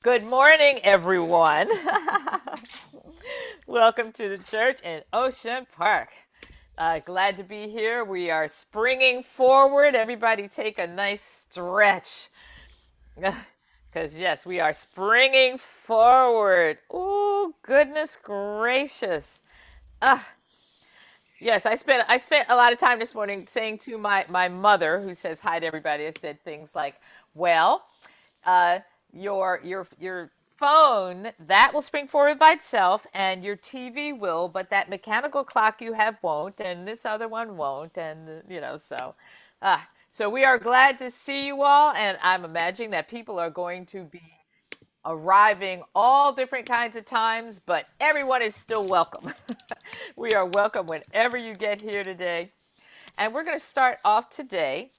Good morning, everyone. Welcome to the church in Ocean Park. Glad to be here. We are springing forward. Everybody take a nice stretch. Because, yes, we are springing forward. Oh, goodness gracious. Ah, yes, I spent a lot of time this morning saying to my mother, who says hi to everybody. I said things like, well, uh, your phone that will spring forward by itself, and your TV will, but that mechanical clock you have won't, and this other one won't, and so we are glad to see you all, and I'm imagining that people are going to be arriving all different kinds of times, but everyone is still welcome. We are welcome whenever you get here today. And we're going to start off today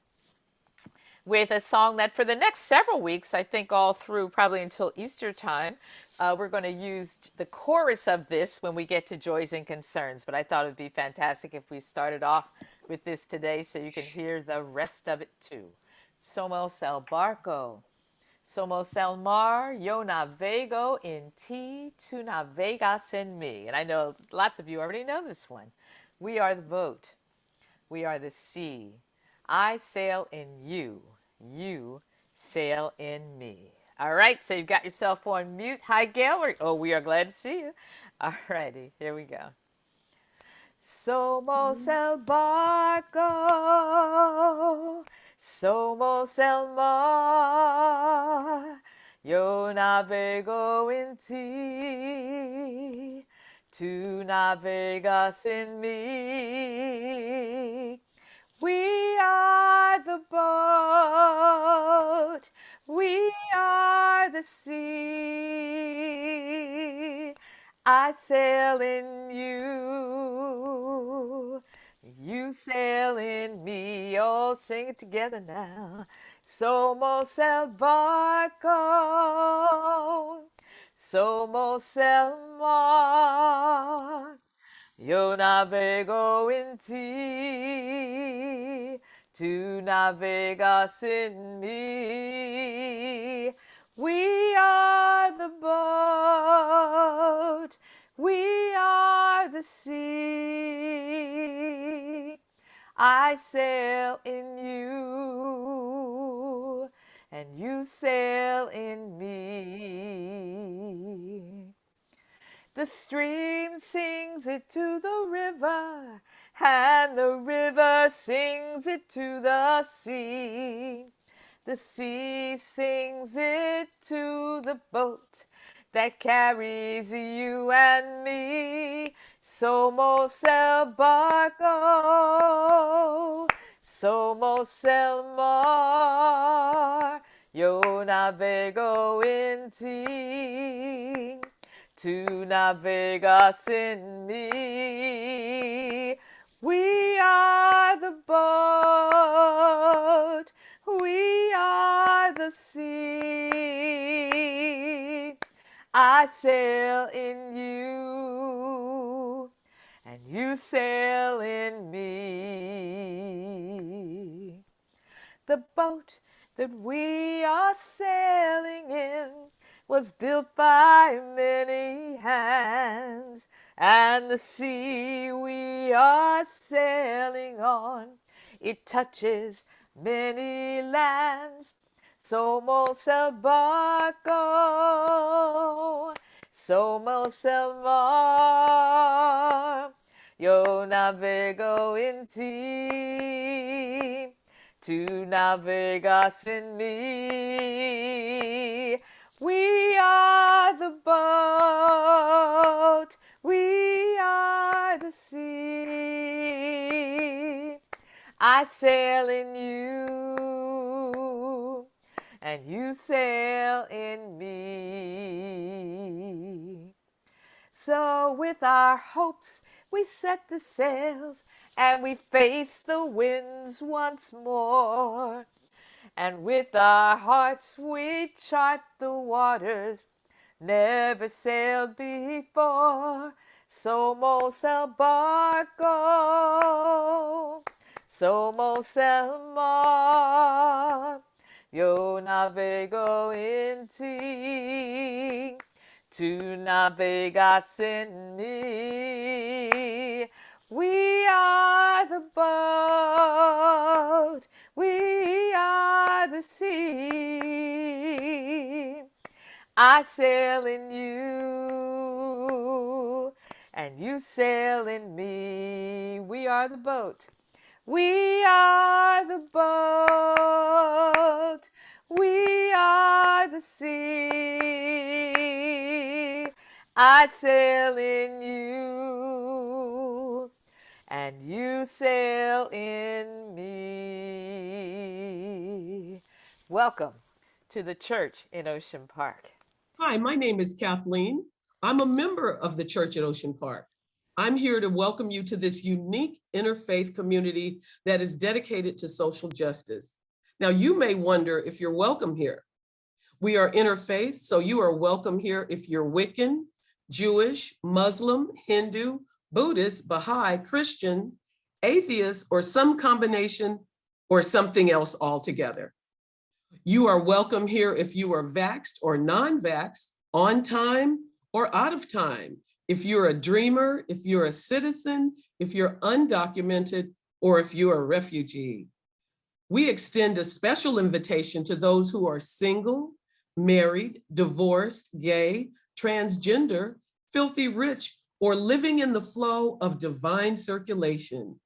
with a song that for the next several weeks, I think all through probably until Easter time, we're going to use the chorus of this when we get to Joys and Concerns. But I thought it would be fantastic if we started off with this today so you can hear the rest of it too. Somos el barco. Somos el mar, yo navego en ti, tú navegas en me. And I know lots of you already know this one. We are the boat. We are the sea. I sail in you. You sail in me. All right, so you've got yourself on mute. Hi, Gail. We are glad to see you. All righty, here we go. Somos el barco, somos el mar, yo navego en ti, tú navegas en mí. We are the boat, we are the sea. I sail in you, you sail in me. Oh, sing it together now. Somos el barco, somos el mar. Yo navego en ti, tú navegas en mí. We are the boat, we are the sea. I sail in you, and you sail in me. The stream sings it to the river, and the river sings it to the sea. The sea sings it to the boat that carries you and me. Somos el barco, somos el mar, yo navego en ti, tú navegas en mí. We are the boat, we are the sea. I sail in you, and you sail in me. The boat that we are sailing in was built by many hands, and the sea we are sailing on, it touches many lands. Somos el barco, somos el mar, yo navego en ti, tú navegas en mí. We are the boat, we are the sea. I sail in you, and you sail in me. So with our hopes we set the sails, and we face the winds once more. And with our hearts we chart the waters never sailed before. Somos el barco, somos el mar, Yo navego in ti, tu navegas in me. We are the boat, we are the sea. I sail in you, and you sail in me. We are the boat. We are the boat. We are the sea. I sail in you, and you sail in me. Welcome to the church in Ocean Park. Hi, my name is Kathleen. I'm a member of the church at Ocean Park. I'm here to welcome you to this unique interfaith community that is dedicated to social justice. Now, you may wonder if you're welcome here. We are interfaith, so you are welcome here if you're Wiccan, Jewish, Muslim, Hindu, Buddhist, Baha'i, Christian, atheist, or some combination or something else altogether. You are welcome here if you are vaxxed or non-vaxxed, on time or out of time, if you're a dreamer, if you're a citizen, if you're undocumented, or if you're a refugee. We extend a special invitation to those who are single, married, divorced, gay, transgender, filthy rich, or living in the flow of divine circulation.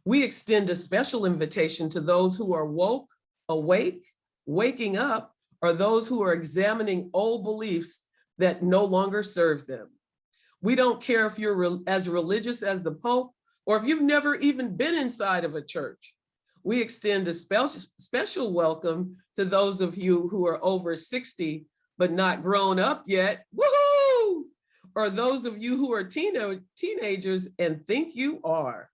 We extend a special invitation to those who are woke, awake, waking up, or those who are examining old beliefs that no longer serve them. We don't care if you're as religious as the Pope, or if you've never even been inside of a church. We extend a special welcome to those of you who are over 60, but not grown up yet, woohoo! Or those of you who are teenagers and think you are.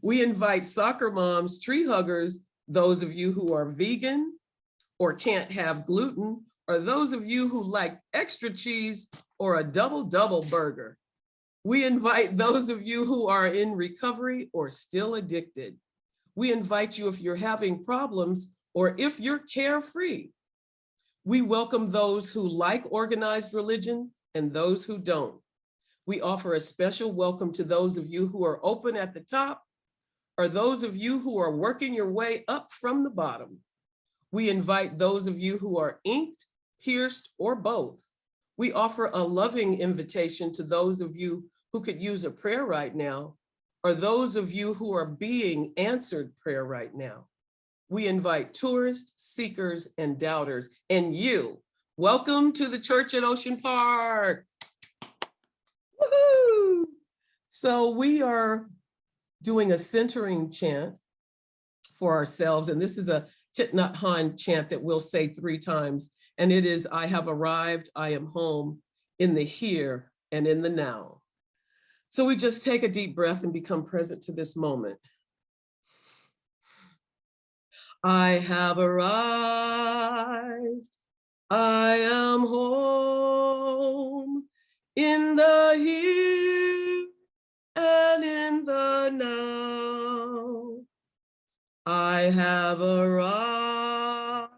We invite soccer moms, tree huggers, those of you who are vegan or can't have gluten, or those of you who like extra cheese or a double burger. We invite those of you who are in recovery or still addicted. We invite you if you're having problems or if you're carefree. We welcome those who like organized religion and those who don't. We offer a special welcome to those of you who are open at the top, or those of you who are working your way up from the bottom. We invite those of you who are inked, pierced, or both. We offer a loving invitation to those of you who could use a prayer right now, or those of you who are being answered prayer right now. We invite tourists, seekers, and doubters, and you. Welcome to the church at Ocean Park. Woohoo! So we are doing a centering chant for ourselves, and this is a Thich Nhat Hanh chant that we'll say 3 times, and it is, I have arrived, I am home, in the here and in the now. So we just take a deep breath and become present to this moment. I have arrived, I am home, in the here and in the now. I have arrived,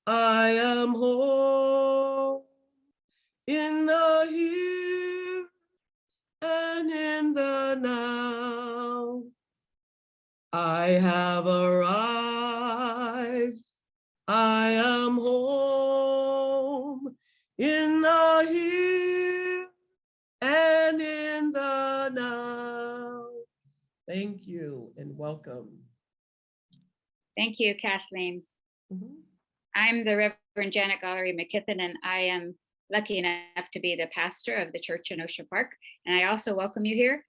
I am home, in the here and in the now. I have arrived, I am home, in the here and in the now. Thank you and welcome. Thank you, Kathleen. I'm the Reverend Janet Gallery McKithen, and I am lucky enough to be the pastor of the church in Ocean Park. And I also welcome you here.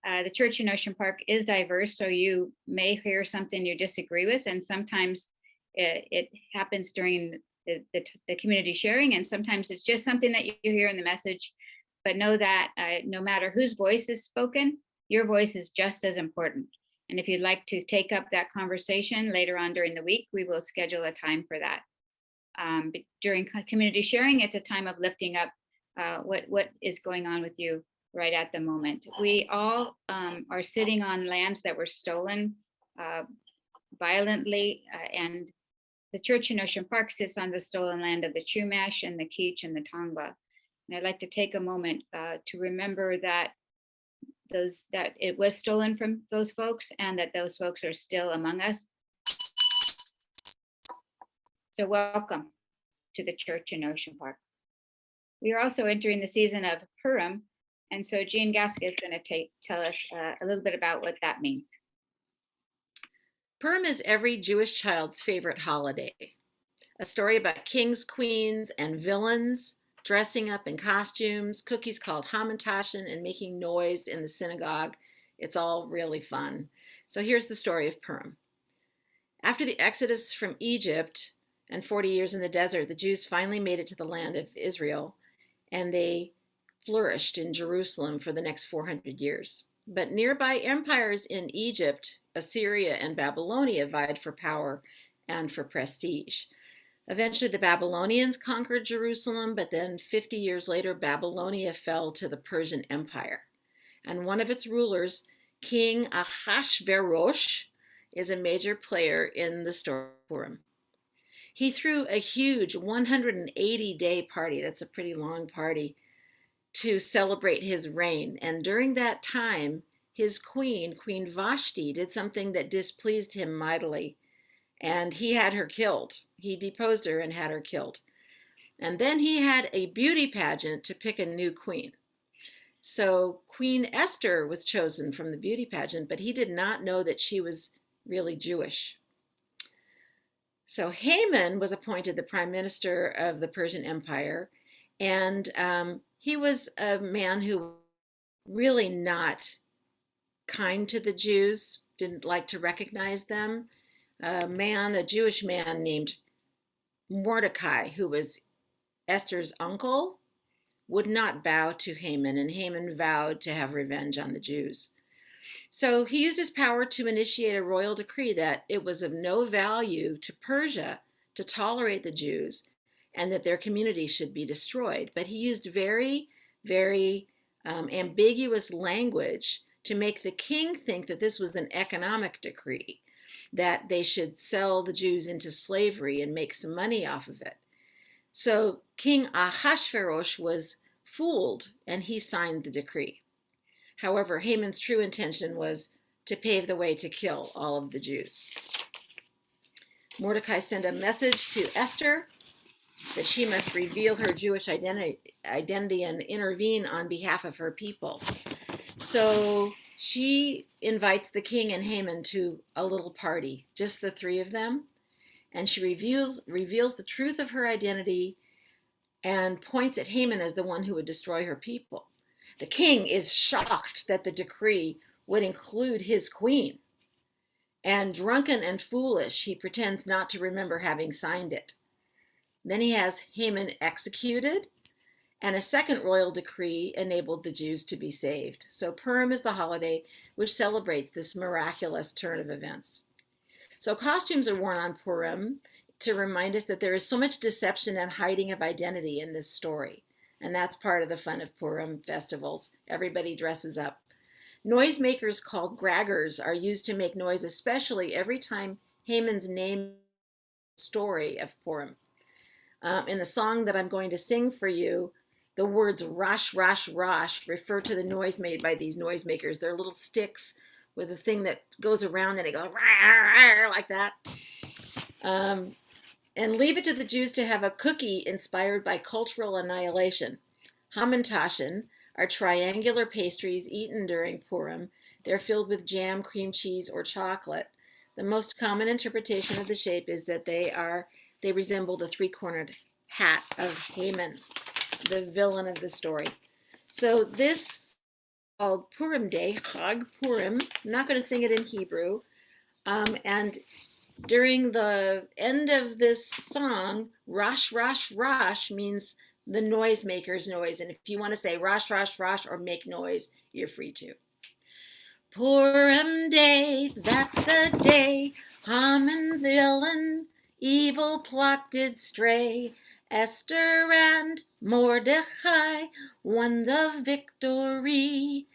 The church in Ocean Park is diverse, so you may hear something you disagree with, and sometimes it happens during the community sharing, and sometimes it's just something that you hear in the message. But know that no matter whose voice is spoken, your voice is just as important. And if you'd like to take up that conversation later on during the week, we will schedule a time for that. But during community sharing, it's a time of lifting up what is going on with you right at the moment. We all are sitting on lands that were stolen violently, and the church in Ocean Park sits on the stolen land of the Chumash and the Kizh and the Tongva. And I'd like to take a moment to remember that it was stolen from those folks and that those folks are still among us. So welcome to the church in Ocean Park. We are also entering the season of Purim, and so Jean Gasca is going to tell us a little bit about what that means. Purim is every Jewish child's favorite holiday. A story about kings, queens, and villains dressing up in costumes, cookies called hamantaschen, and making noise in the synagogue. It's all really fun. So here's the story of Purim. After the exodus from Egypt and 40 years in the desert, the Jews finally made it to the land of Israel, and they flourished in Jerusalem for the next 400 years. But nearby empires in Egypt, Assyria, and Babylonia vied for power and for prestige. Eventually, the Babylonians conquered Jerusalem, but then 50 years later, Babylonia fell to the Persian Empire. And one of its rulers, King Ahasuerus, is a major player in the story of Purim. He threw a huge 180-day party, that's a pretty long party, to celebrate his reign. And during that time, his queen, Queen Vashti, did something that displeased him mightily. And he had her killed. He deposed her and had her killed. And then he had a beauty pageant to pick a new queen. So Queen Esther was chosen from the beauty pageant, but he did not know that she was really Jewish. So Haman was appointed the prime minister of the Persian Empire, and he was a man who really not kind to the Jews, didn't like to recognize them. A Jewish man named Mordecai, who was Esther's uncle, would not bow to Haman, and Haman vowed to have revenge on the Jews. So he used his power to initiate a royal decree that it was of no value to Persia to tolerate the Jews and that their community should be destroyed. But he used very, very ambiguous language to make the king think that this was an economic decree, that they should sell the Jews into slavery and make some money off of it. So King Ahasuerus was fooled, and he signed the decree. However, Haman's true intention was to pave the way to kill all of the Jews. Mordecai sent a message to Esther that she must reveal her Jewish identity and intervene on behalf of her people. So she invites the king and Haman to a little party, just the three of them, and she reveals the truth of her identity and points at Haman as the one who would destroy her people. The king is shocked that the decree would include his queen, and drunken and foolish, he pretends not to remember having signed it. Then he has Haman executed, and a second royal decree enabled the Jews to be saved. So Purim is the holiday which celebrates this miraculous turn of events. So costumes are worn on Purim to remind us that there is so much deception and hiding of identity in this story. And that's part of the fun of Purim festivals. Everybody dresses up. Noisemakers called graggers are used to make noise, especially every time Haman's name story of Purim. In the song that I'm going to sing for you, the words rash, rash, rash refer to the noise made by these noisemakers. They're little sticks with a thing that goes around and they go like that. And leave it to the Jews to have a cookie inspired by cultural annihilation. Hamantaschen are triangular pastries eaten during Purim. They're filled with jam, cream cheese, or chocolate. The most common interpretation of the shape is that they resemble the three-cornered hat of Haman, the villain of the story. So this is called Purim Day, Chag Purim. I'm not going to sing it in Hebrew. And during the end of this song, Rosh, Rosh, Rosh means the noisemaker's noise. And if you want to say Rosh, Rosh, Rosh or make noise, you're free to. Purim Day, that's the day Haman's villain evil plot did stray. Esther and Mordecai won the victory.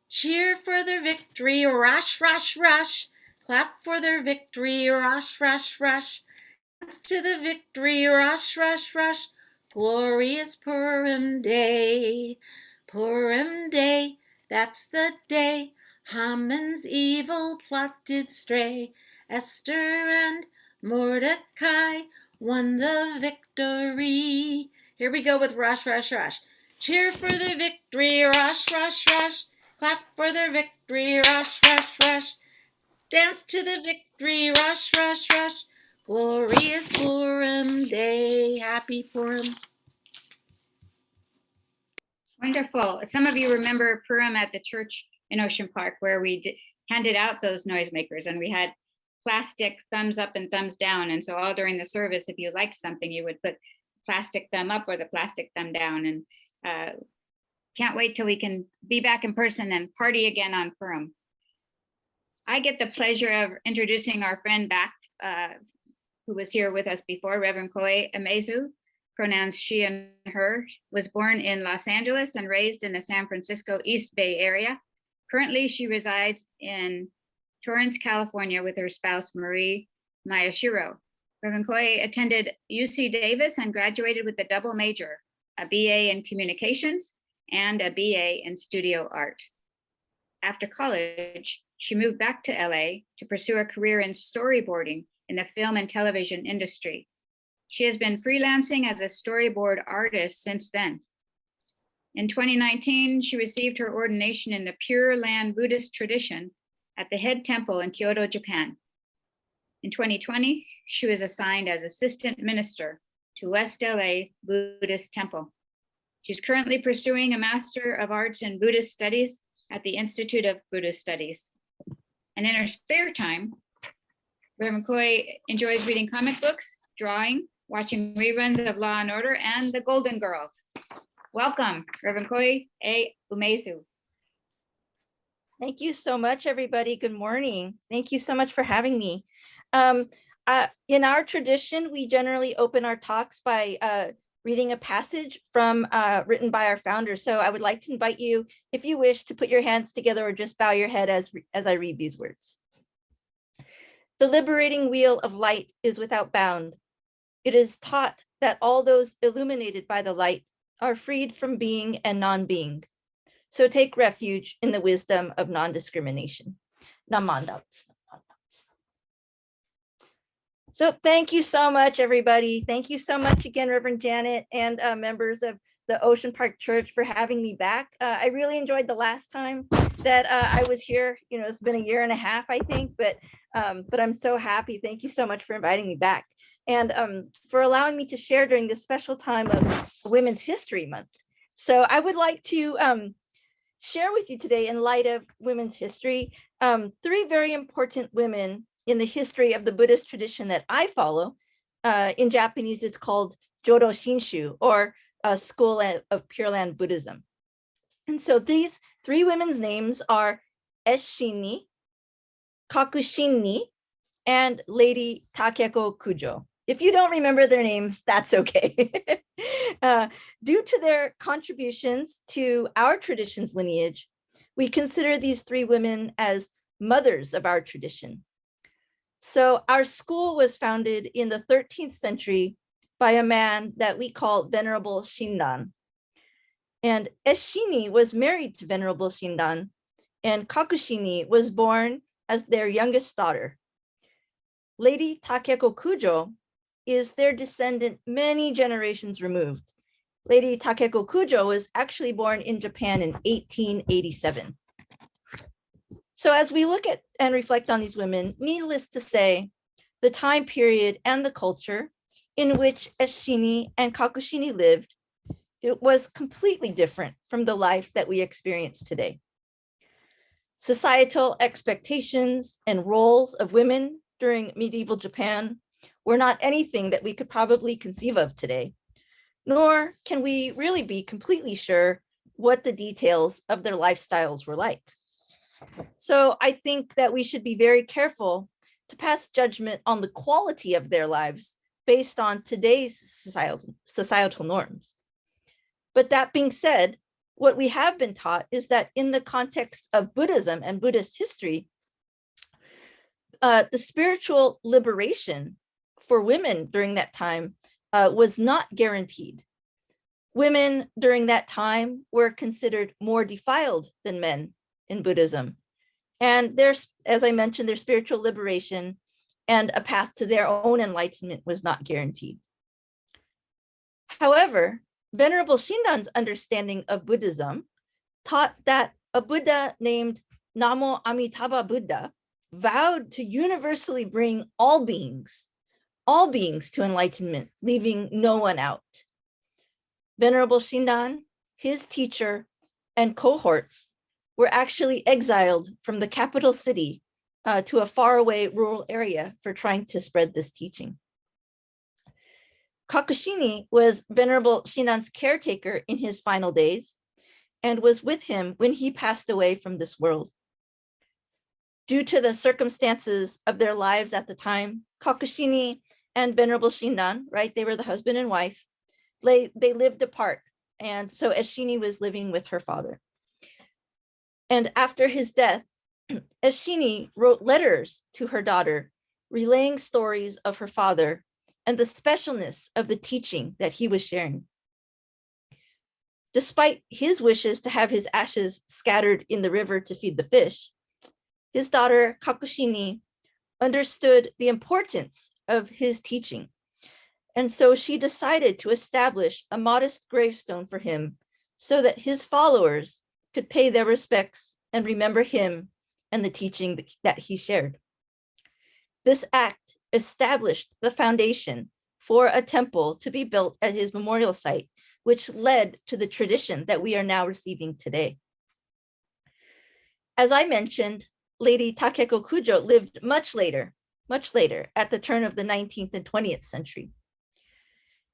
Cheer for their victory, Rosh, Rosh, Rosh. Clap for their victory, Rosh, Rosh, Rosh. to the victory, rush, rush, rush, glorious Purim Day. Purim Day, that's the day Haman's evil plot did stray. Esther and Mordecai won the victory. Here we go with rush, rush, rush. Cheer for the victory, rush, rush, rush. Clap for the victory, rush, rush, rush. Dance to the victory, rush, rush, rush. Glorious Purim Day. Happy Purim. Wonderful. Some of you remember Purim at the church in Ocean Park where we handed out those noisemakers, and we had plastic thumbs up and thumbs down. And so all during the service, if you liked something, you would put plastic thumb up or the plastic thumb down. And can't wait till we can be back in person and party again on Purim. I get the pleasure of introducing our friend back, who was here with us before, Reverend Koi Umezu, pronouns she and her, was born in Los Angeles and raised in the San Francisco East Bay area. Currently, she resides in Torrance, California with her spouse, Marie Miyashiro. Reverend Koi attended UC Davis and graduated with a double major, a BA in communications and a BA in studio art. After college, she moved back to LA to pursue a career in storyboarding in the film and television industry. She has been freelancing as a storyboard artist since then. In 2019, she received her ordination in the Pure Land Buddhist tradition at the head temple in Kyoto, Japan. In 2020, she was assigned as assistant minister to West LA Buddhist Temple. She's currently pursuing a Master of Arts in Buddhist Studies at the Institute of Buddhist Studies. And in her spare time, Reverend Koi enjoys reading comic books, drawing, watching reruns of Law and Order and The Golden Girls. Welcome, Reverend Koi Umezu. Thank you so much, everybody. Good morning. Thank you so much for having me. In our tradition, we generally open our talks by reading a passage from written by our founder. So I would like to invite you, if you wish, to put your hands together or just bow your head as I read these words. The liberating wheel of light is without bound. It is taught that all those illuminated by the light are freed from being and non-being. So take refuge in the wisdom of non-discrimination. Namandats. So thank you so much, everybody. Thank you so much again, Reverend Janet and members of the Ocean Park Church for having me back. I really enjoyed the last time that I was here. You know, it's been a year and a half, I think, but I'm so happy. Thank you so much for inviting me back and for allowing me to share during this special time of Women's History Month. So I would like to share with you today, in light of women's history, 3 very important women in the history of the Buddhist tradition that I follow. In Japanese, it's called Jodo Shinshu, or School of Pure Land Buddhism. And so these 3 women's names are Eshini, Kakushinni, and Lady Takeko Kujo. If you don't remember their names, that's okay. Due to their contributions to our tradition's lineage, we consider these 3 women as mothers of our tradition. So our school was founded in the 13th century by a man that we call Venerable Shindan. And Eshini was married to Venerable Shindan, and Kakushini was born as their youngest daughter. Lady Takeko Kujo is their descendant many generations removed. Lady Takeko Kujo was actually born in Japan in 1887. So as we look at and reflect on these women, needless to say, the time period and the culture in which Eshini and Kakushini lived, it was completely different from the life that we experience today. Societal expectations and roles of women during medieval Japan were not anything that we could probably conceive of today, nor can we really be completely sure what the details of their lifestyles were like. So I think that we should be very careful to pass judgment on the quality of their lives based on today's societal norms. But that being said, what we have been taught is that in the context of Buddhism and Buddhist history, the spiritual liberation for women during that time was not guaranteed. Women during that time were considered more defiled than men in Buddhism. And there's, as I mentioned, their spiritual liberation and a path to their own enlightenment was not guaranteed. However, Venerable Shinran's understanding of Buddhism taught that a Buddha named Namo Amitabha Buddha vowed to universally bring all beings to enlightenment, leaving no one out. Venerable Shinran, his teacher, and cohorts were actually exiled from the capital city to a faraway rural area for trying to spread this teaching. Kakushini was Venerable Shinran's caretaker in his final days and was with him when he passed away from this world. Due to the circumstances of their lives at the time, Kakushini and Venerable Shinran, right, they were the husband and wife, they lived apart. And so Eshini was living with her father. And after his death, Eshini wrote letters to her daughter, relaying stories of her father and the specialness of the teaching that he was sharing. Despite his wishes to have his ashes scattered in the river to feed the fish, his daughter Kakushini understood the importance of his teaching. And so she decided to establish a modest gravestone for him so that his followers could pay their respects and remember him and the teaching that he shared. This act established the foundation for a temple to be built at his memorial site, which led to the tradition that we are now receiving today. As I mentioned, Lady Takeko Kujo lived much later at the turn of the 19th and 20th century.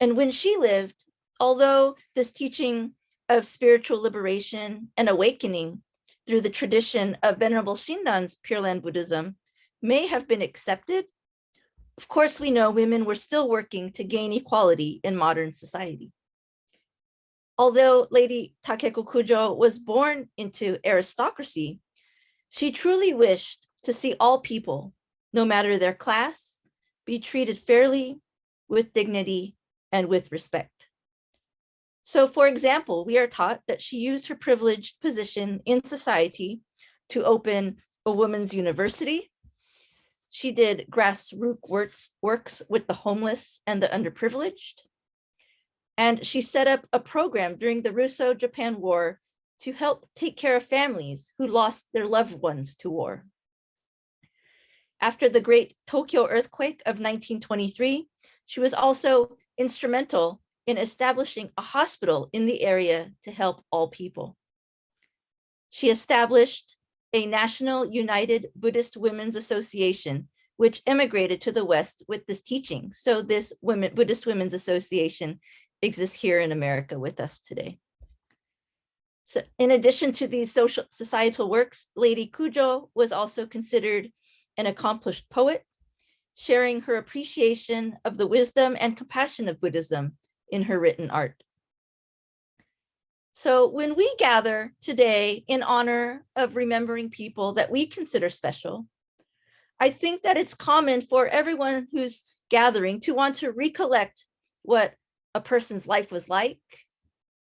And when she lived, although this teaching of spiritual liberation and awakening through the tradition of Venerable Shinran's Pure Land Buddhism may have been accepted, of course, we know women were still working to gain equality in modern society. Although Lady Takeko Kujo was born into aristocracy, she truly wished to see all people, no matter their class, be treated fairly, with dignity, and with respect. So, for example, we are taught that she used her privileged position in society to open a women's university. She did grassroots works with the homeless and the underprivileged. And she set up a program during the Russo-Japan War to help take care of families who lost their loved ones to war. After the Great Tokyo earthquake of 1923, she was also instrumental in establishing a hospital in the area to help all people. She established a National United Buddhist Women's Association, which immigrated to the West with this teaching. So this Buddhist Women's Association exists here in America with us today. So in addition to these societal works, Lady Kujo was also considered an accomplished poet, sharing her appreciation of the wisdom and compassion of Buddhism in her written art. So when we gather today in honor of remembering people that we consider special, I think that it's common for everyone who's gathering to want to recollect what a person's life was like,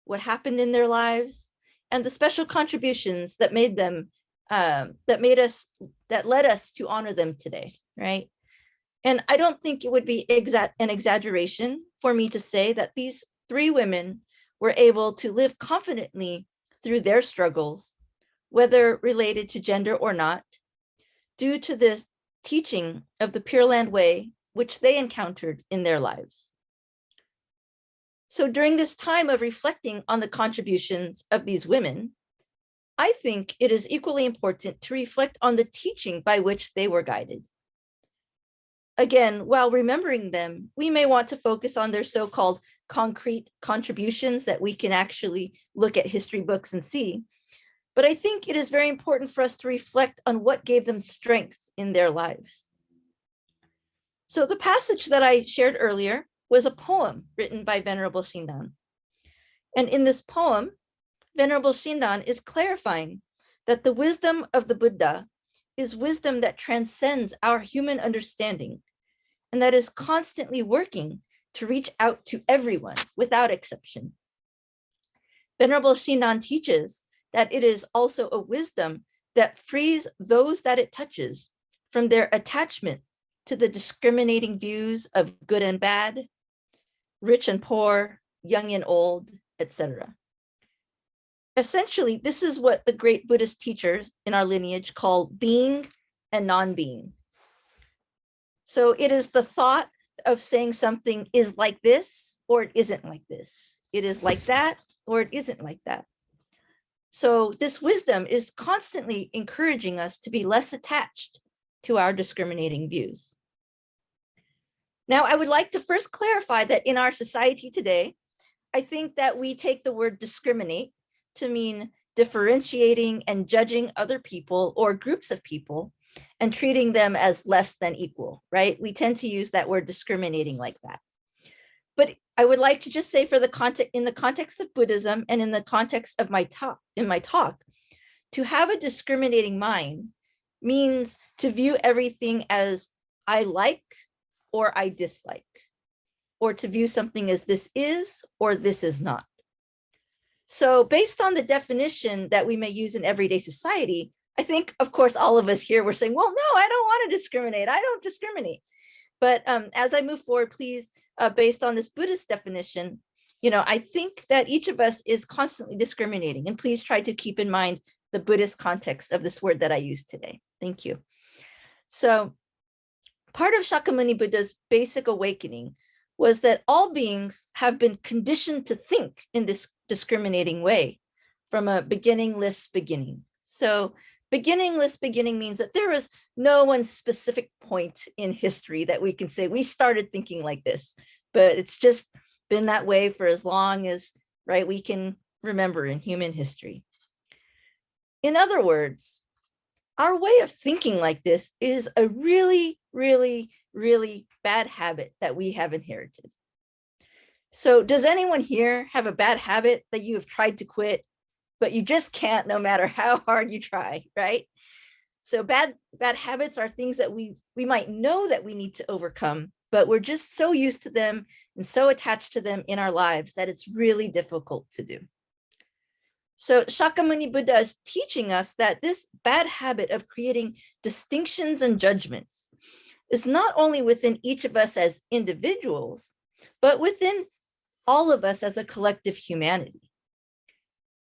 what happened in their lives, and the special contributions that made them, that led us to honor them today, right? And I don't think it would be an exaggeration for me to say that these three women were able to live confidently through their struggles, whether related to gender or not, due to the teaching of the Pure Land Way, which they encountered in their lives. So during this time of reflecting on the contributions of these women, I think it is equally important to reflect on the teaching by which they were guided. Again, while remembering them, we may want to focus on their so-called concrete contributions that we can actually look at history books and see. But I think it is very important for us to reflect on what gave them strength in their lives. So the passage that I shared earlier was a poem written by Venerable Shinran. And in this poem, Venerable Shinran is clarifying that the wisdom of the Buddha is wisdom that transcends our human understanding, and that is constantly working to reach out to everyone without exception. Venerable Shinran teaches that it is also a wisdom that frees those that it touches from their attachment to the discriminating views of good and bad, rich and poor, young and old, etc. Essentially, this is what the great Buddhist teachers in our lineage call being and non-being. So it is the thought of saying something is like this or it isn't like this. It is like that or it isn't like that. So this wisdom is constantly encouraging us to be less attached to our discriminating views. Now, I would like to first clarify that in our society today, I think that we take the word discriminate to mean differentiating and judging other people or groups of people and treating them as less than equal, right? We tend to use that word discriminating like that. But I would like to just say for the context, in the context of Buddhism and in the context of my talk, to have a discriminating mind means to view everything as I like or I dislike, or to view something as this is or this is not. So based on the definition that we may use in everyday society, I think, of course, all of us here were saying, well, no, I don't want to discriminate. I don't discriminate. But as I move forward, please, based on this Buddhist definition, I think that each of us is constantly discriminating. And please try to keep in mind the Buddhist context of this word that I used today. Thank you. So part of Shakyamuni Buddha's basic awakening was that all beings have been conditioned to think in this discriminating way from a beginningless beginning. So beginningless beginning means that there is no one specific point in history that we can say we started thinking like this, but it's just been that way for as long as, right, we can remember in human history. In other words, our way of thinking like this is a really, really, really bad habit that we have inherited. So does anyone here have a bad habit that you have tried to quit, but you just can't no matter how hard you try, right? So bad habits are things that we might know that we need to overcome, but we're just so used to them and so attached to them in our lives that it's really difficult to do. So Shakyamuni Buddha is teaching us that this bad habit of creating distinctions and judgments is not only within each of us as individuals, but within all of us as a collective humanity.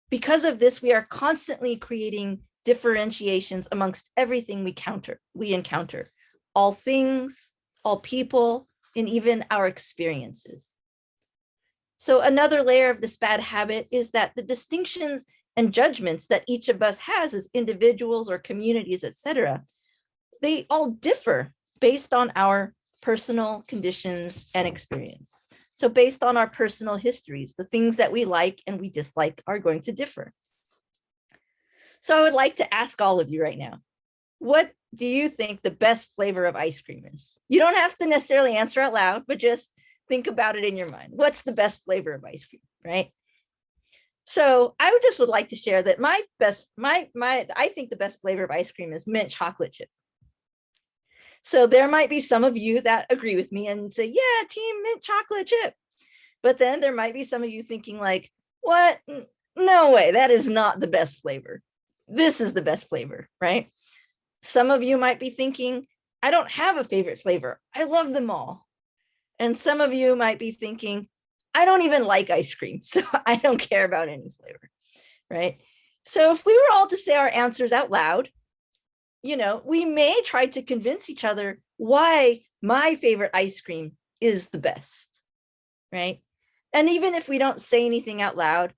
Because of this, we are constantly creating differentiations amongst everything we encounter, all things, all people, and even our experiences. So another layer of this bad habit is that the distinctions and judgments that each of us has as individuals or communities, etc., they all differ based on our personal conditions and experience. So based on our personal histories, the things that we like and we dislike are going to differ. So I would like to ask all of you right now, what do you think the best flavor of ice cream is? You don't have to necessarily answer out loud, but just think about it in your mind. What's the best flavor of ice cream, right? So I would like to share that I think the best flavor of ice cream is mint chocolate chip. So there might be some of you that agree with me and say, yeah, team mint chocolate chip. But then there might be some of you thinking like, what? No way, that is not the best flavor. This is the best flavor, right? Some of you might be thinking, I don't have a favorite flavor. I love them all. And some of you might be thinking, I don't even like ice cream, so I don't care about any flavor, right? So if we were all to say our answers out loud, we may try to convince each other why my favorite ice cream is the best, right? And even if we don't say anything out loud,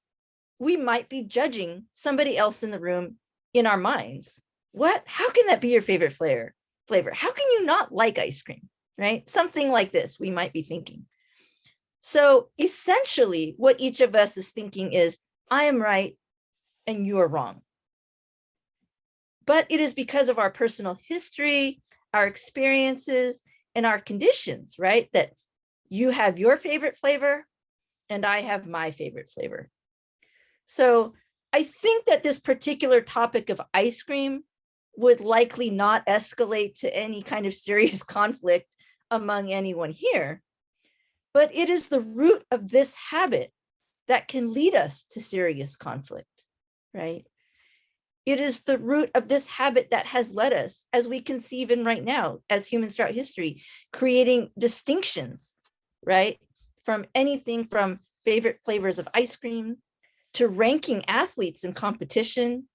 we might be judging somebody else in the room in our minds. What? How can that be your favorite flavor? How can you not like ice cream, right? Something like this we might be thinking. So essentially what each of us is thinking is, I am right and you are wrong. But it is because of our personal history, our experiences, and our conditions, right? That you have your favorite flavor and I have my favorite flavor. So I think that this particular topic of ice cream would likely not escalate to any kind of serious conflict among anyone here, but it is the root of this habit that can lead us to serious conflict, right? It is the root of this habit that has led us, as we conceive in right now, as humans throughout history, creating distinctions, right? From anything from favorite flavors of ice cream, to ranking athletes in competition,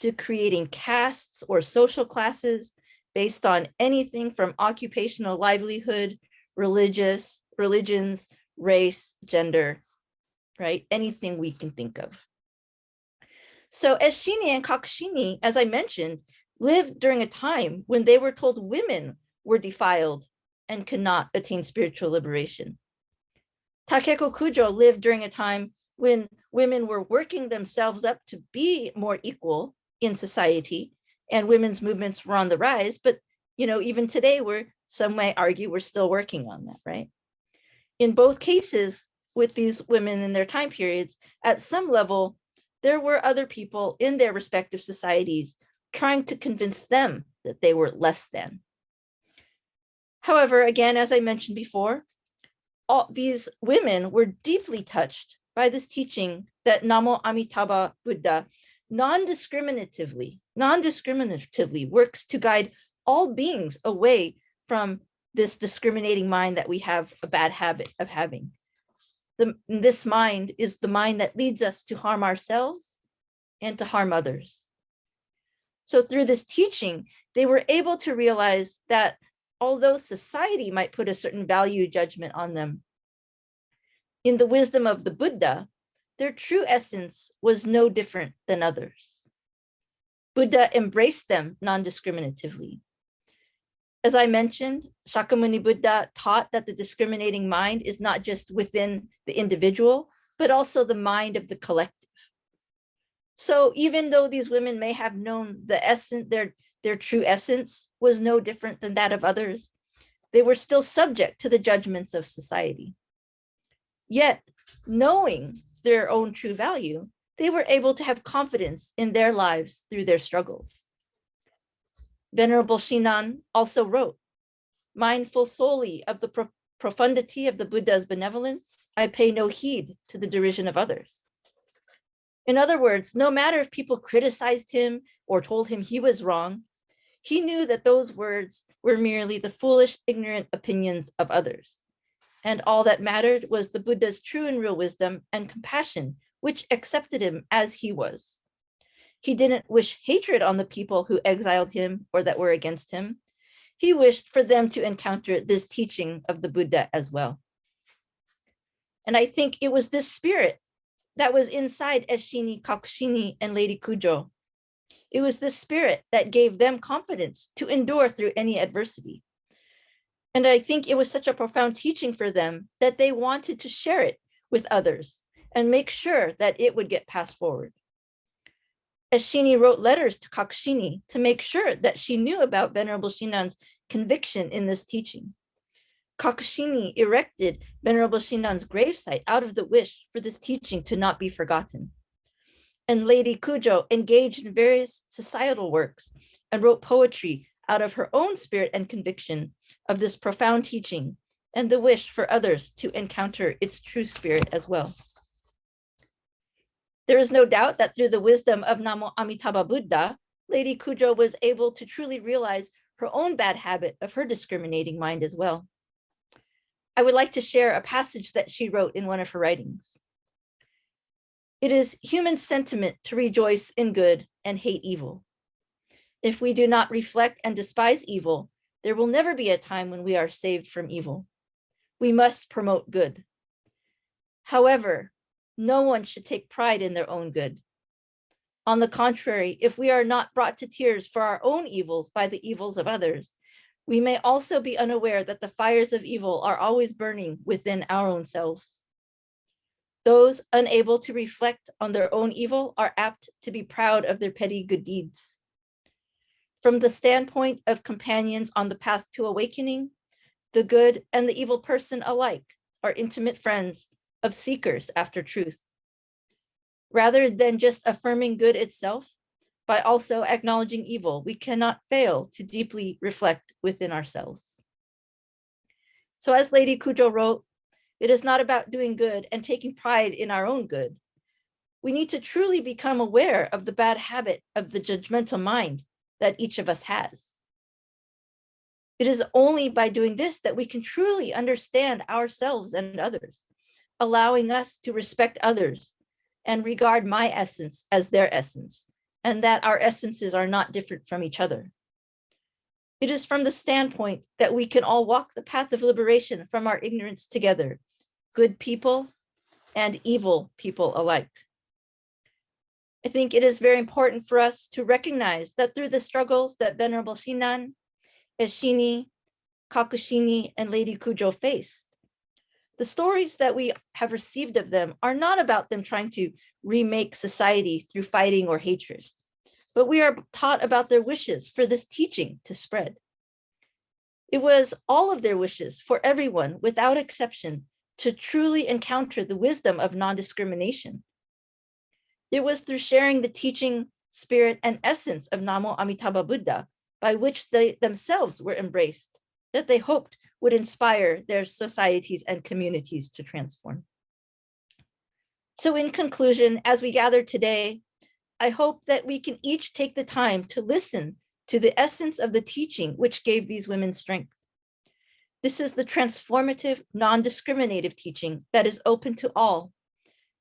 to creating castes or social classes based on anything from occupational livelihood, religions, race, gender, right? Anything we can think of. So Eshini and Kakushini, as I mentioned, lived during a time when they were told women were defiled and could not attain spiritual liberation. Takeko Kujo lived during a time when women were working themselves up to be more equal in society, and women's movements were on the rise. But even today, some might argue we're still working on that, right? In both cases, with these women in their time periods, at some level, there were other people in their respective societies trying to convince them that they were less than. However, again, as I mentioned before, all these women were deeply touched by this teaching that Namo Amitabha Buddha non-discriminatively works to guide all beings away from this discriminating mind that we have a bad habit of having. This mind is the mind that leads us to harm ourselves and to harm others. So through this teaching, they were able to realize that although society might put a certain value judgment on them, in the wisdom of the Buddha, their true essence was no different than others. Buddha embraced them non-discriminatively. As I mentioned, Shakyamuni Buddha taught that the discriminating mind is not just within the individual, but also the mind of the collective. So even though these women may have known the essence, their true essence was no different than that of others, they were still subject to the judgments of society. Yet, knowing their own true value, they were able to have confidence in their lives through their struggles. Venerable Shinan also wrote, mindful solely of the profundity of the Buddha's benevolence, I pay no heed to the derision of others. In other words, no matter if people criticized him or told him he was wrong, he knew that those words were merely the foolish, ignorant opinions of others. And all that mattered was the Buddha's true and real wisdom and compassion, which accepted him as he was. He didn't wish hatred on the people who exiled him or that were against him. He wished for them to encounter this teaching of the Buddha as well. And I think it was this spirit that was inside Eshini, Kakushini, and Lady Kujo. It was this spirit that gave them confidence to endure through any adversity. And I think it was such a profound teaching for them that they wanted to share it with others and make sure that it would get passed forward. Eshini wrote letters to Kakushini to make sure that she knew about Venerable Shinan's conviction in this teaching. Kakushini erected Venerable Shinan's gravesite out of the wish for this teaching to not be forgotten. And Lady Kujo engaged in various societal works and wrote poetry out of her own spirit and conviction of this profound teaching and the wish for others to encounter its true spirit as well. There is no doubt that through the wisdom of Namo Amitabha Buddha, Lady Kujo was able to truly realize her own bad habit of her discriminating mind as well. I would like to share a passage that she wrote in one of her writings. It is human sentiment to rejoice in good and hate evil. If we do not reflect and despise evil, there will never be a time when we are saved from evil. We must promote good. However, no one should take pride in their own good. On the contrary, if we are not brought to tears for our own evils by the evils of others, we may also be unaware that the fires of evil are always burning within our own selves. Those unable to reflect on their own evil are apt to be proud of their petty good deeds. From the standpoint of companions on the path to awakening, the good and the evil person alike are intimate friends of seekers after truth. Rather than just affirming good itself, by also acknowledging evil, we cannot fail to deeply reflect within ourselves. So as Lady Kujo wrote, it is not about doing good and taking pride in our own good. We need to truly become aware of the bad habit of the judgmental mind that each of us has. It is only by doing this that we can truly understand ourselves and others, allowing us to respect others and regard my essence as their essence, and that our essences are not different from each other. It is from the standpoint that we can all walk the path of liberation from our ignorance together, good people and evil people alike. I think it is very important for us to recognize that through the struggles that Venerable Shinan, Eshini, Kakushini, and Lady Kujo faced, the stories that we have received of them are not about them trying to remake society through fighting or hatred, but we are taught about their wishes for this teaching to spread. It was all of their wishes for everyone, without exception, to truly encounter the wisdom of non-discrimination. It was through sharing the teaching, spirit, and essence of Namo Amitabha Buddha, by which they themselves were embraced, that they hoped would inspire their societies and communities to transform. So in conclusion, as we gather today, I hope that we can each take the time to listen to the essence of the teaching which gave these women strength. This is the transformative, non-discriminative teaching that is open to all,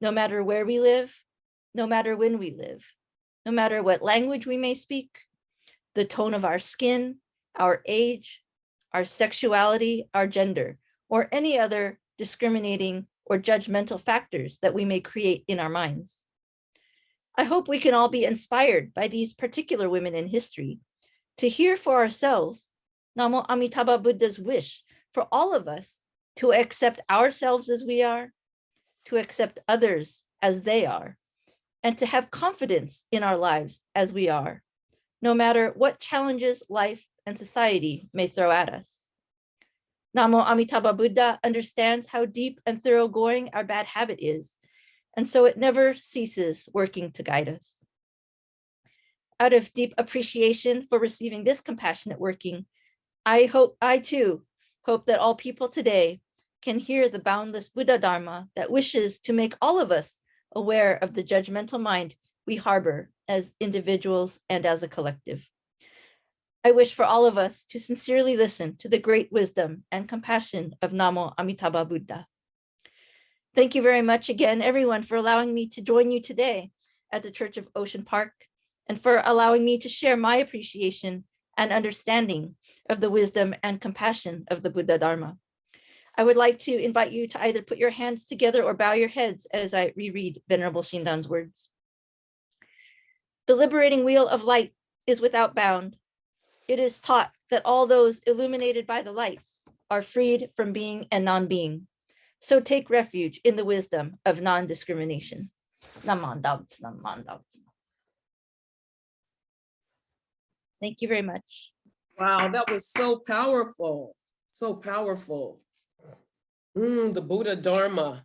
no matter where we live, no matter when we live, no matter what language we may speak, the tone of our skin, our age, our sexuality, our gender, or any other discriminating or judgmental factors that we may create in our minds. I hope we can all be inspired by these particular women in history to hear for ourselves Namo Amitabha Buddha's wish for all of us to accept ourselves as we are, to accept others as they are, and to have confidence in our lives as we are, no matter what challenges life and society may throw at us. Namo Amitabha Buddha understands how deep and thoroughgoing our bad habit is, and so it never ceases working to guide us. Out of deep appreciation for receiving this compassionate working, I too hope that all people today can hear the boundless Buddha Dharma that wishes to make all of us aware of the judgmental mind we harbor as individuals and as a collective. I wish for all of us to sincerely listen to the great wisdom and compassion of Namo Amitabha Buddha. Thank you very much again, everyone, for allowing me to join you today at the Church of Ocean Park, and for allowing me to share my appreciation and understanding of the wisdom and compassion of the Buddha Dharma. I would like to invite you to either put your hands together or bow your heads as I reread Venerable Shindan's words. The liberating wheel of light is without bound. It is taught that all those illuminated by the light are freed from being and non-being. So take refuge in the wisdom of non-discrimination. Namandams, namandams. Thank you very much. Wow, that was so powerful. So powerful. The Buddha Dharma.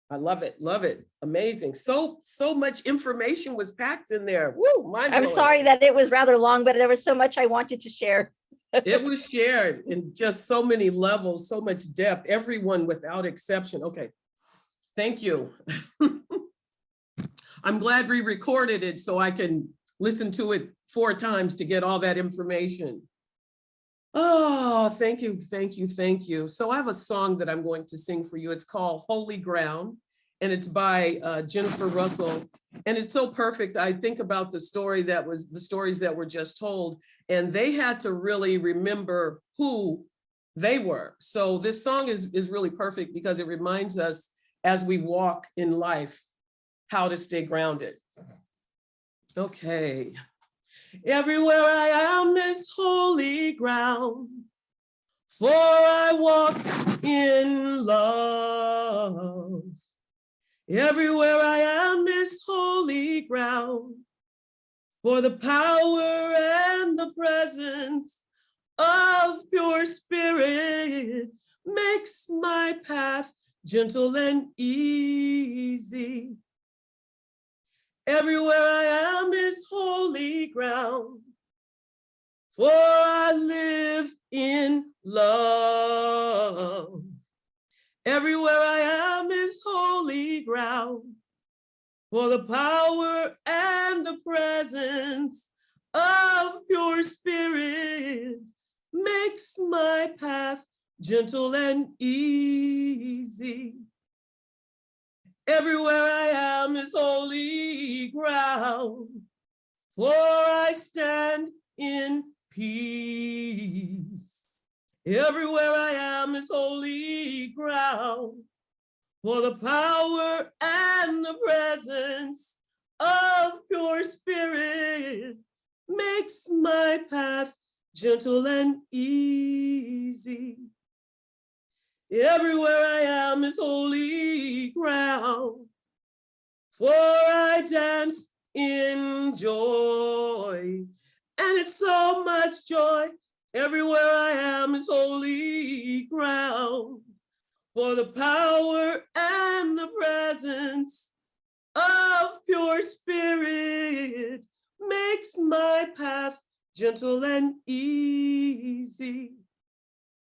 I love it, love it. Amazing. So much information was packed in there. Woo, mind blowing. I'm sorry that it was rather long, but there was so much I wanted to share. It was shared in just so many levels, so much depth, everyone without exception. Okay, thank you. I'm glad we recorded it so I can listen to it 4 times to get all that information. Oh, thank you, thank you, thank you. So I have a song that I'm going to sing for you. It's called Holy Ground, and it's by Jennifer Russell. And it's so perfect. I think about the stories that were just told, and they had to really remember who they were. So this song is really perfect because it reminds us as we walk in life, how to stay grounded. Okay. Everywhere I am is holy ground, for I walk in love. Everywhere I am is holy ground, for the power and the presence of pure spirit makes my path gentle and easy. Everywhere I am is holy ground, for I live in love. Everywhere I am is holy ground, for the power and the presence of pure spirit makes my path gentle and easy. Everywhere I am is holy ground, for I stand in peace. Everywhere I am is holy ground, for the power and the presence of pure spirit makes my path gentle and easy. Everywhere I am is holy ground, for I dance in joy, and it's so much joy. Everywhere I am is holy ground, for the power and the presence of pure spirit makes my path gentle and easy.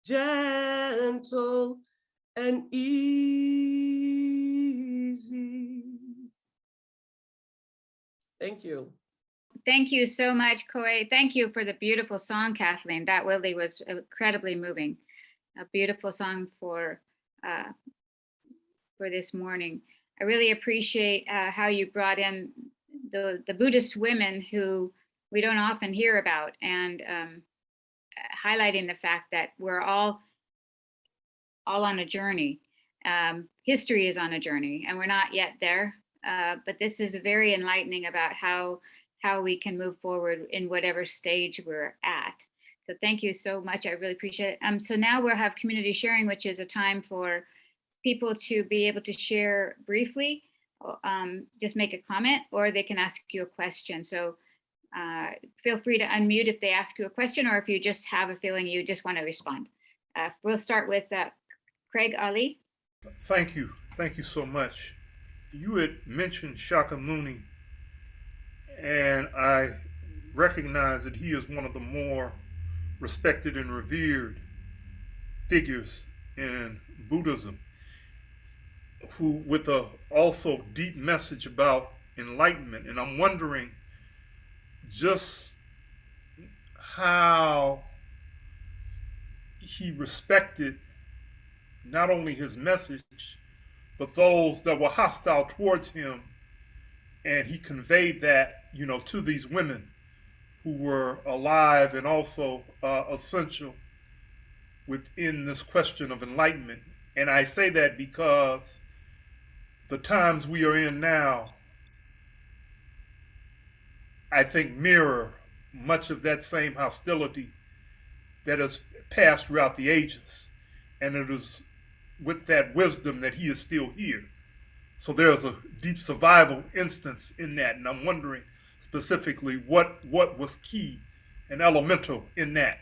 Gentle and easy. Thank you. Thank you so much, Koi. Thank you for the beautiful song, Kathleen. That really was incredibly moving. A beautiful song for this morning. I really appreciate how you brought in the Buddhist women who we don't often hear about, and highlighting the fact that we're all on a journey. History is on a journey, and we're not yet there. But this is very enlightening about how we can move forward in whatever stage we're at. So thank you so much. I really appreciate it. So now we'll have community sharing, which is a time for people to be able to share briefly, just make a comment, or they can ask you a question. So feel free to unmute if they ask you a question, or if you just have a feeling you just want to respond. We'll start with Craig Ali. Thank you. Thank you so much. You had mentioned Shakyamuni, and I recognize that he is one of the more respected and revered figures in Buddhism, who with a also deep message about enlightenment. And I'm wondering just how he respected not only his message, but those that were hostile towards him. And he conveyed that, to these women who were alive and also essential within this question of enlightenment. And I say that because the times we are in now, I think, mirror much of that same hostility that has passed throughout the ages. And it is with that wisdom that he is still here. So there's a deep survival instance in that. And I'm wondering specifically what was key and elemental in that.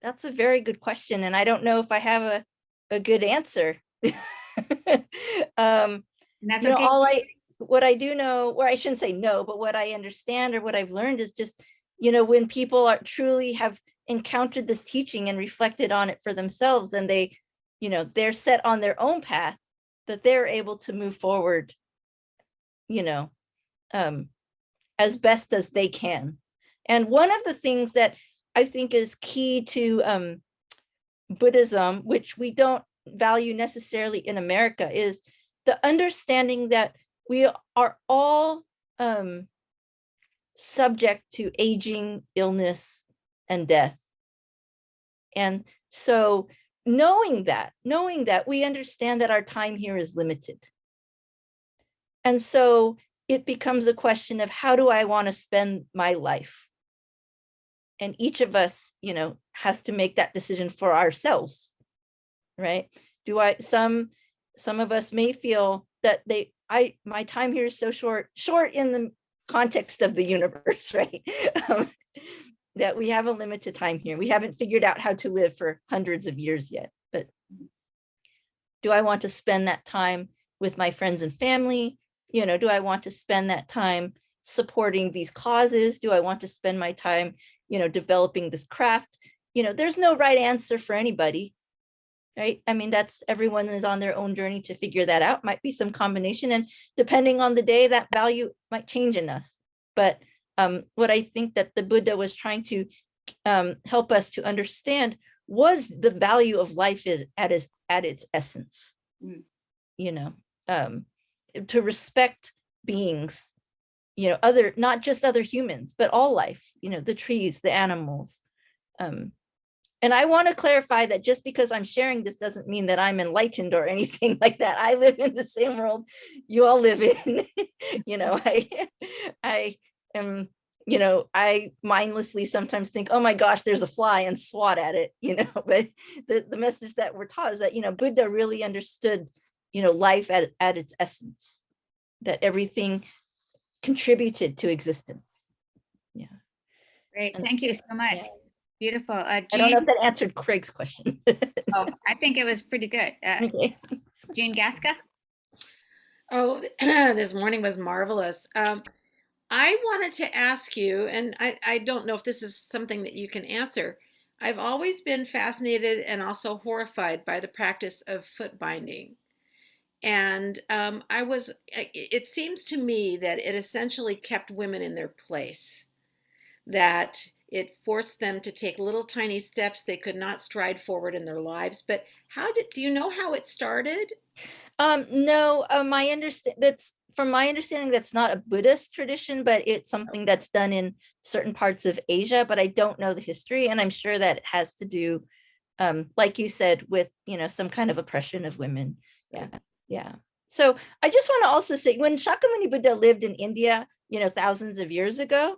That's a very good question, and I don't know if I have a good answer. That's okay. What I do know, or I shouldn't say no, but what I understand or what I've learned is just, when people are truly have encountered this teaching and reflected on it for themselves, and they're set on their own path, that they're able to move forward, as best as they can. And one of the things that I think is key to Buddhism, which we don't value necessarily in America, is the understanding that we are all subject to aging, illness, and death. And so knowing that we understand that our time here is limited. And so it becomes a question of, how do I want to spend my life? And each of us, has to make that decision for ourselves, right? Some of us may feel that my time here is so short in the context of the universe, right? That we have a limited time here. We haven't figured out how to live for hundreds of years yet. But do I want to spend that time with my friends and family, do I want to spend that time supporting these causes? Do I want to spend my time, developing this craft? There's no right answer for anybody, right? I mean, everyone is on their own journey to figure that out. Might be some combination, and depending on the day, that value might change in us. But what I think that the Buddha was trying to help us to understand was the value of life is at its essence. To respect beings, not just other humans, but all life, the trees, the animals. And I want to clarify that just because I'm sharing this doesn't mean that I'm enlightened or anything like that. I live in the same world you all live in. I am, I mindlessly sometimes think, oh my gosh, there's a fly, and swat at it, but the message that we're taught is that, Buddha really understood, life at its essence, that everything contributed to existence. Yeah. Great. Thank you so much. Yeah. Beautiful. I don't know if that answered Craig's question. Oh, I think it was pretty good. Okay. Jean Gasca? Oh, this morning was marvelous. I wanted to ask you, and I don't know if this is something that you can answer. I've always been fascinated and also horrified by the practice of foot binding. And it seems to me that it essentially kept women in their place, that it forced them to take little tiny steps they could not stride forward in their lives. But do you know how it started? No, from my understanding, that's not a Buddhist tradition, but it's something that's done in certain parts of Asia, but I don't know the history. And I'm sure that it has to do, like you said, with, some kind of oppression of women. Yeah. Yeah. So I just want to also say, when Shakyamuni Buddha lived in India, thousands of years ago,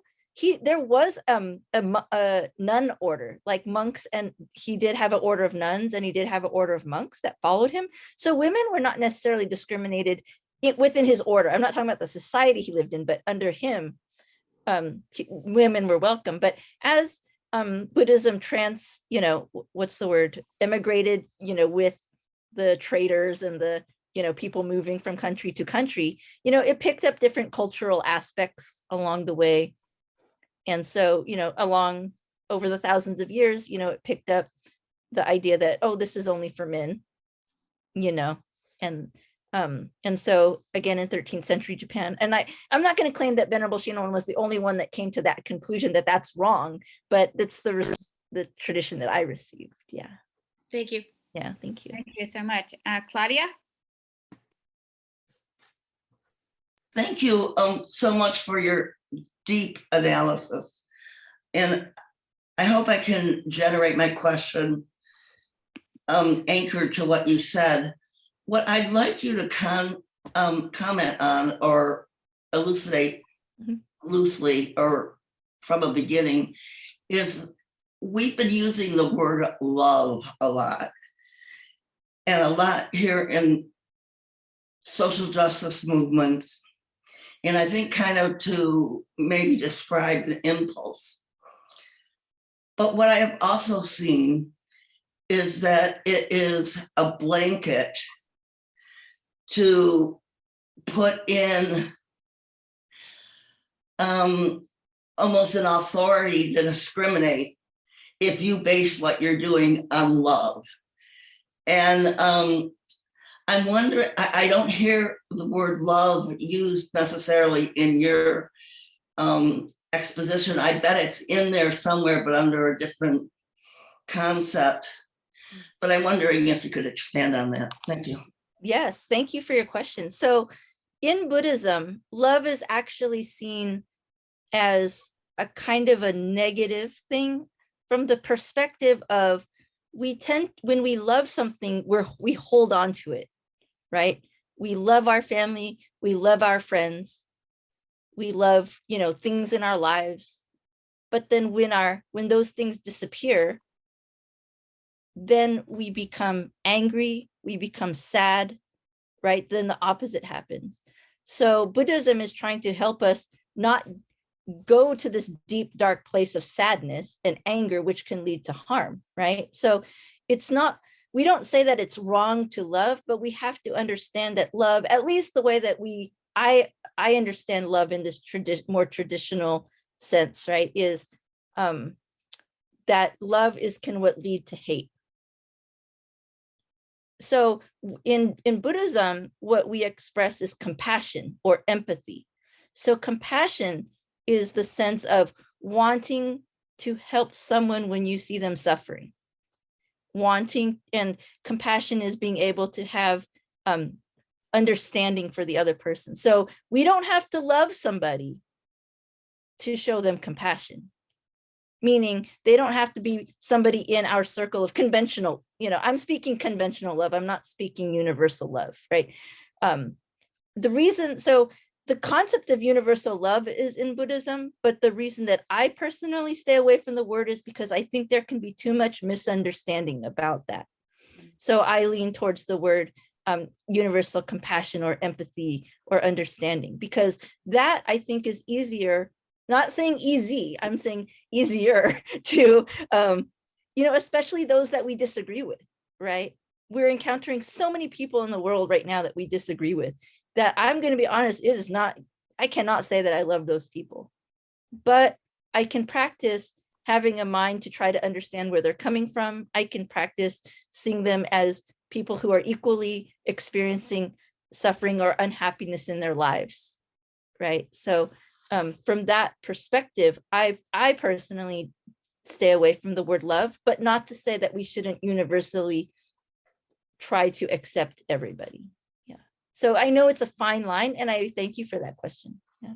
there was a nun order, like monks, and he did have an order of nuns, and he did have an order of monks that followed him. So women were not necessarily discriminated within his order. I'm not talking about the society he lived in, but under him, women were welcome. But as Buddhism emigrated, with the traders and the people moving from country to country, it picked up different cultural aspects along the way. And so, over the thousands of years, it picked up the idea that, oh, this is only for men, and so again, in 13th century Japan, and I'm not going to claim that Venerable Shingon was the only one that came to that conclusion, that that's wrong, but that's the tradition that I received. Yeah. Thank you. Yeah, thank you. Thank you so much. Claudia? Thank you so much for your deep analysis. And I hope I can generate my question anchored to what you said. What I'd like you to comment on or elucidate loosely or from a beginning is, we've been using the word love a lot. And a lot here in social justice movements. And I think kind of to maybe describe an impulse. But what I have also seen is that it is a blanket to put in almost an authority to discriminate if you base what you're doing on love. And I'm wondering, I don't hear the word love used necessarily in your exposition. I bet it's in there somewhere, but under a different concept. But I'm wondering if you could expand on that. Thank you. Yes, thank you for your question. So in Buddhism, love is actually seen as a kind of a negative thing from the perspective of, when we love something, we hold on to it, right? We love our family, we love our friends, we love, things in our lives. But then when those things disappear, then we become angry, we become sad, right? Then the opposite happens. So Buddhism is trying to help us not go to this deep, dark place of sadness and anger, which can lead to harm, right? So we don't say that it's wrong to love, but we have to understand that love, at least the way that we I understand love in this more traditional sense, right? Is that love can what lead to hate. So in Buddhism, what we express is compassion or empathy. So compassion is the sense of wanting to help someone when you see them suffering. Wanting, and compassion is being able to have understanding for the other person. So we don't have to love somebody to show them compassion. Meaning they don't have to be somebody in our circle of conventional, I'm speaking conventional love. I'm not speaking universal love, right? The concept of universal love is in Buddhism, but the reason that I personally stay away from the word is because I think there can be too much misunderstanding about that. So I lean towards the word universal compassion or empathy or understanding, because that I think is easier. Not saying easy, I'm saying easier to, especially those that we disagree with, right? We're encountering so many people in the world right now that we disagree with, that I'm going to be honest, I cannot say that I love those people, but I can practice having a mind to try to understand where they're coming from. I can practice seeing them as people who are equally experiencing suffering or unhappiness in their lives, right? So from that perspective, I personally stay away from the word love, but not to say that we shouldn't universally try to accept everybody. Yeah. So I know it's a fine line, and I thank you for that question. Yeah.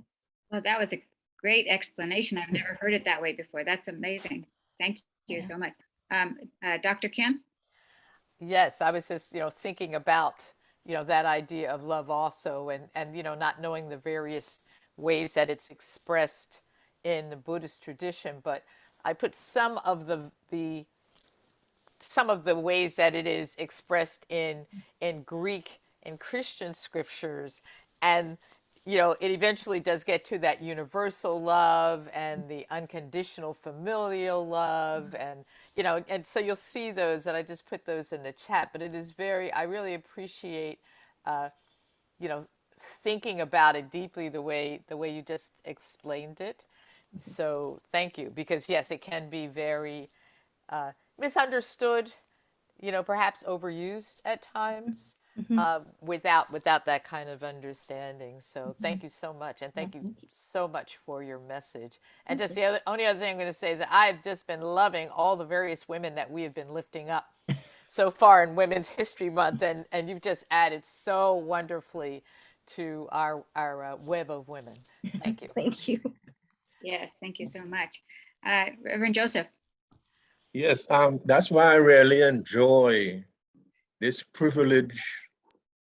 Well, that was a great explanation. I've never heard it that way before. That's amazing. Thank you so much. Dr. Kim? Yes, I was just, thinking about, that idea of love also, and not knowing the various ways that it's expressed in the Buddhist tradition, but I put some of the ways that it is expressed in Greek and Christian scriptures, and it eventually does get to that universal love and the unconditional familial love, and and so you'll see those, and I just put those in the chat. But it is I really appreciate thinking about it deeply the way you just explained it. So thank you, because yes, it can be very misunderstood, perhaps overused at times, without that kind of understanding. So thank you so much, and thank you so much for your message. And just the only other thing I'm going to say is that I've just been loving all the various women that we have been lifting up so far in Women's History Month, and you've just added so wonderfully to our web of women. Thank you. Thank you. Yes, thank you so much. Reverend Joseph. Yes, that's why I really enjoy this privileged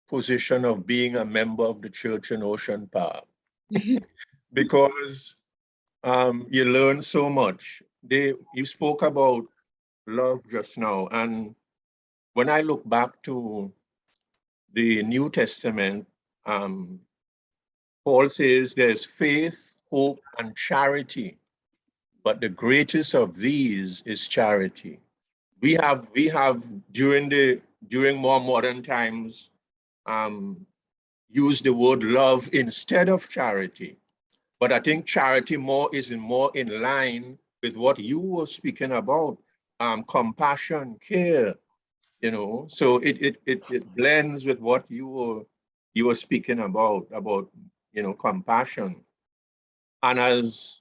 position of being a member of the church in Ocean Park, because you learn so much. You spoke about love just now, and when I look back to the New Testament, Paul says there's faith, hope, and charity, but the greatest of these is charity. We have during more modern times used the word love instead of charity, but I think charity is more in line with what you were speaking about, compassion, care. So it blends with what you were speaking about compassion. And as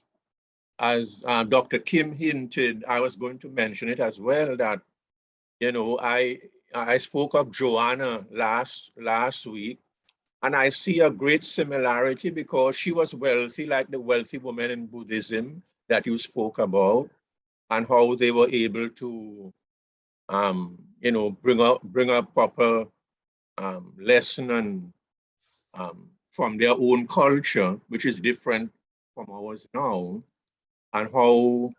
Dr. Kim hinted, I was going to mention it as well, that I spoke of Joanna last week, and I see a great similarity because she was wealthy, like the wealthy woman in Buddhism that you spoke about, and how they were able to bring up proper lesson and from their own culture, which is different from ours now, and how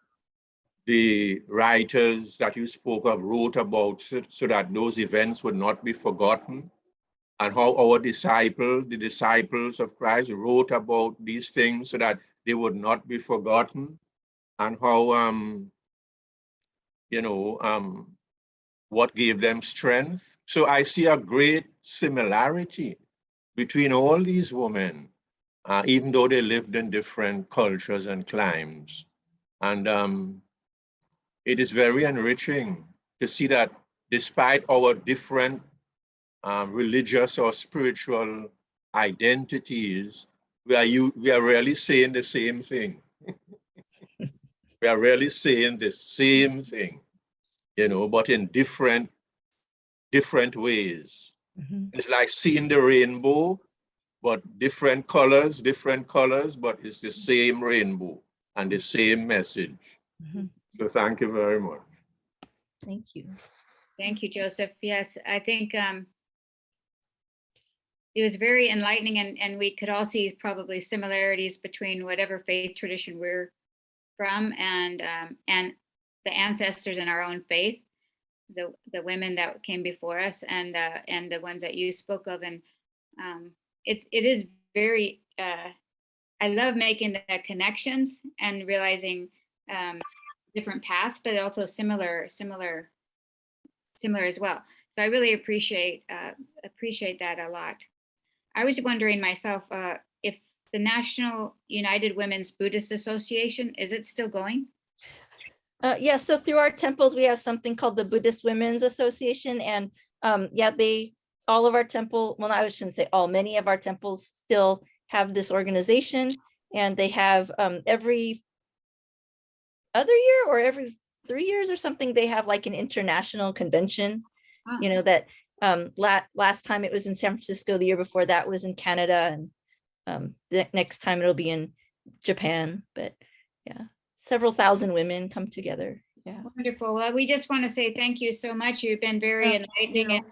the writers that you spoke of wrote about so that those events would not be forgotten, and how the disciples of Christ, wrote about these things so that they would not be forgotten, and how what gave them strength. So I see a great similarity between all these women, even though they lived in different cultures and climes. And it is very enriching to see that despite our different religious or spiritual identities, we are really saying the same thing. We are really saying the same thing, but in different ways. Mm-hmm. It's like seeing the rainbow, but different colors, but it's the same rainbow and the same message. Mm-hmm. So thank you very much. Thank you. Thank you, Joseph. Yes, I think it was very enlightening, and we could all see probably similarities between whatever faith tradition we're from and the ancestors in our own faith, the women that came before us, and the ones that you spoke of. And it is very I love making the connections and realizing different paths, but also similar as well. So I really appreciate that a lot. I was wondering myself if the National United Women's Buddhist Association, is it still going? Yeah, so through our temples, we have something called the Buddhist Women's Association. And yeah, all of our temple, well, I shouldn't say all, many of our temples still have this organization, and they have every other year or every 3 years or something, they have like an international convention. That last time it was in San Francisco, the year before that was in Canada, and the next time it'll be in Japan. But yeah, several thousand women come together. Yeah. Wonderful. Well, we just want to say thank you so much. You've been very enlightening and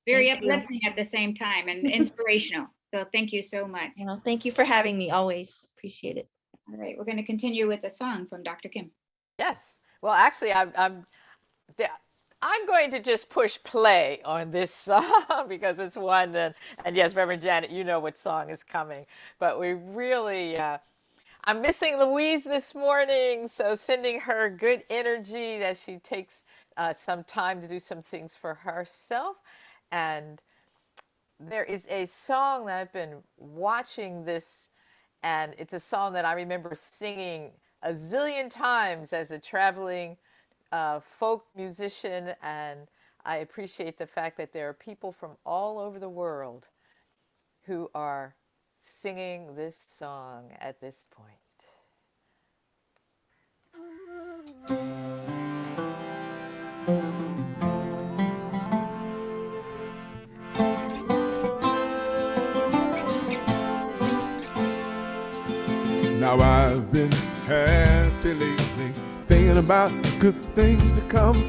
very uplifting at the same time, and inspirational. So thank you so much. Thank you for having me. Always appreciate it. All right, we're going to continue with a song from Dr. Kim. Yes. Well, actually, I'm going to just push play on this song because it's one, and yes, Reverend Janet, you know what song is coming. But we really, I'm missing Louise this morning, so sending her good energy that she takes some time to do some things for herself. And there is a song that I've been watching this, and it's a song that I remember singing a zillion times as a traveling folk musician, and I appreciate the fact that there are people from all over the world who are singing this song at this point. Now I've been happy lately, thinking about the good things to come,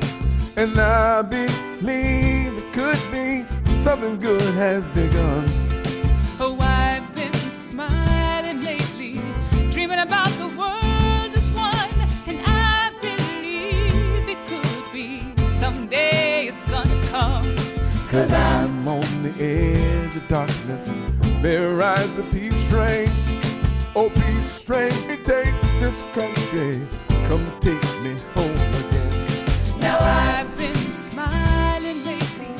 and I believe it could be something good has begun. Oh, I've been smiling lately, dreaming about the world as one, and I believe it could be someday it's gonna come. 'Cause I'm on the edge of darkness, there rides the peace train. Oh, peace train, take this country, come take me home again. Now I've been smiling lately,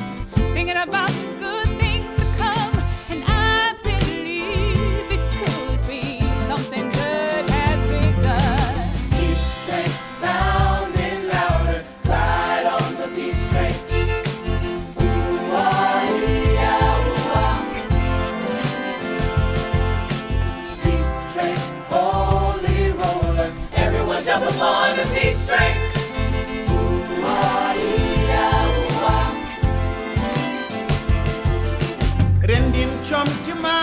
thinking about the good things to come, and I believe it could be something good has begun. Peace train sounding louder, ride on the peace train. Jump upon the peace train. Rendin chomchima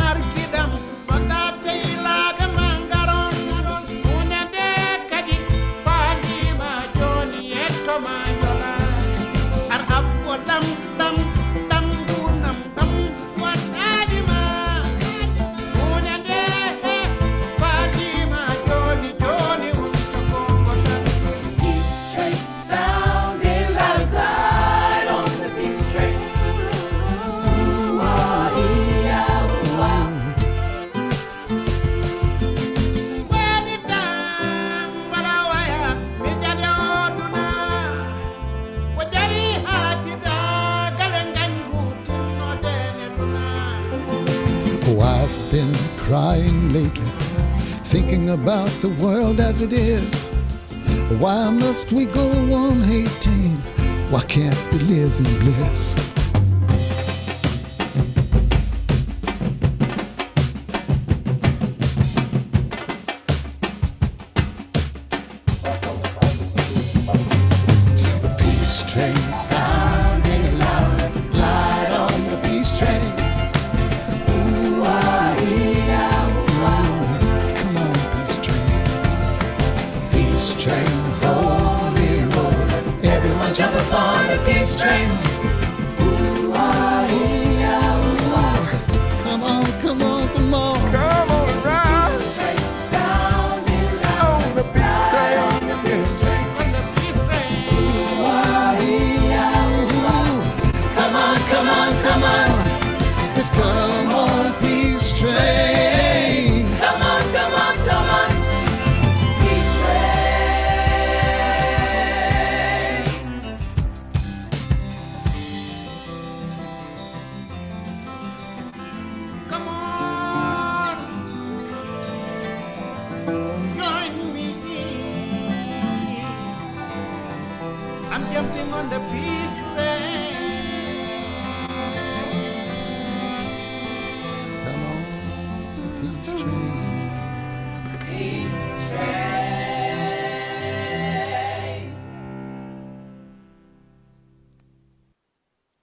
arkidam pada seila de mangaron unade kadi fadi ma joni eto manjola ar abodam dam dam bunam dam wadadi ma unade fadi ma joni joni Sounding loud, glide on the peace train. been crying lately, thinking about the world as it is. Why must we go on hating? Why can't we live in bliss? Train sounding loud, glide on the peace train. Ooh, ah, come on, peace train. Peace train, holy road. Everyone jump upon the peace train. Ooh, ah, come on, come on, come on. Come on and ride Sounding loud. on the peace train. Come on, come on, come on. Let's come on, peace train. Come on, come on, come on. Peace train. Come on, join me. I'm jumping on the peace train. Come on, peace train.